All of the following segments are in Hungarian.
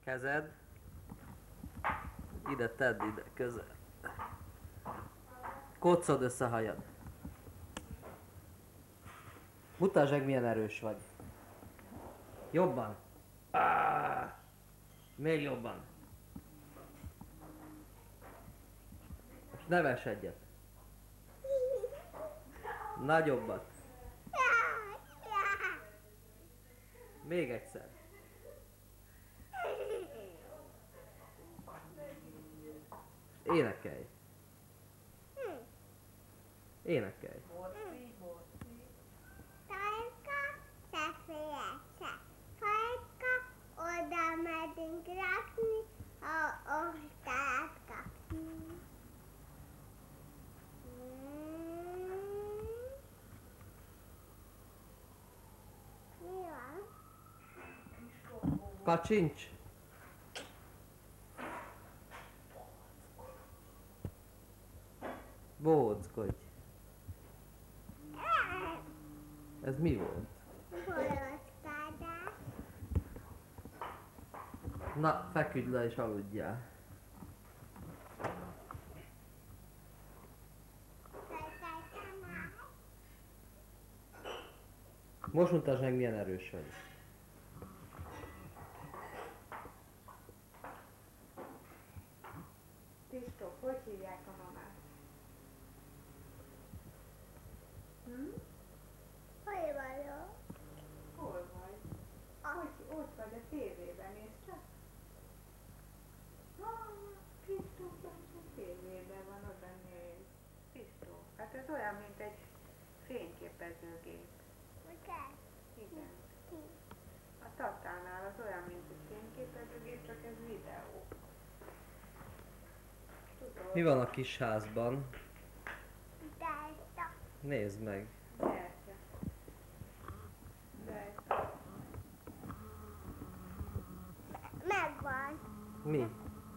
Kezed. Ide tedd, ide, közel. Kocod össze a hajad. Mutasd meg, milyen erős vagy. Jobban. Még jobban. És neves egyet. Nagyobbat. Még egyszer. Énekelj. Énekelj. Tajka, szefélyesze. Fajka, oda megyünk rakni, a ostát kapni. Mi van? Kacsincs. Bóckodj. Ez mi volt? Boroszkádás. Na, feküdj le és aludjál. Most mutasd meg, milyen erős vagy. Kristóf, hogy hívják a mamát? Hol vagyok? Hol vagy? Ott vagy a tévében, nézd csak. Kristóf, a tévében van, oda néz. Kristóf, hát ez olyan, mint egy fényképezőgép. Ugye? Igen. A Tatánál az olyan, mint egy fényképezőgép, csak ez videó. Tudod? Mi van a kis házban? Delta. Nézd meg. Gyertya. Gyertya. Megvan. Mi?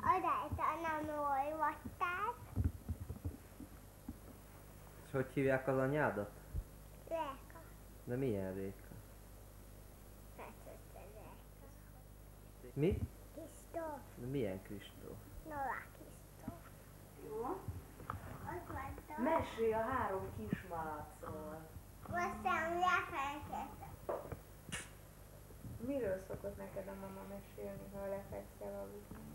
A delta nem olvasták. És hogy hívják az anyádat? Réka. De milyen Réka? Hát ott a Réka. Mi? Kristóf. De milyen Kristóf? Novák Kristóf. Jó? Ott vagytok. Mesélj a 3 kismalacról. Aztán lefelkeztem. Miről szokott neked a mama mesélni, ha lefekszel aludni?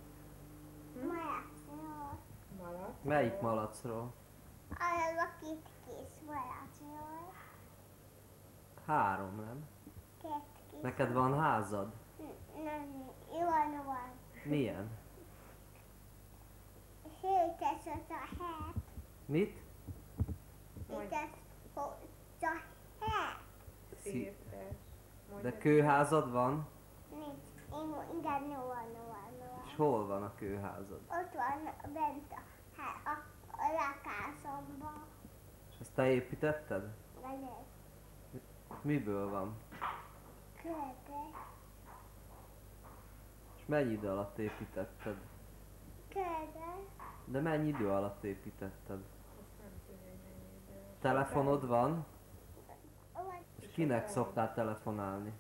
Malacról. Malac? Melyik malacról? Az a kis malacról. 3, nem? 2 kis. Neked van házad? Nem, van. Milyen? Hétes az a het. Mit? Hétes az a het. Szétes. De kőházad van? Nincs. Igen, van. És hol van a kőházad? Ott van bent a lakásomban. És ezt te építetted? Veled. Miből van? Kőbe. És mennyi idő alatt építetted? Kőbe. De mennyi idő alatt építetted? Azt nem tudja, hogy mennyi idő. Telefonod van? Vagy És kinek szoktál telefonálni?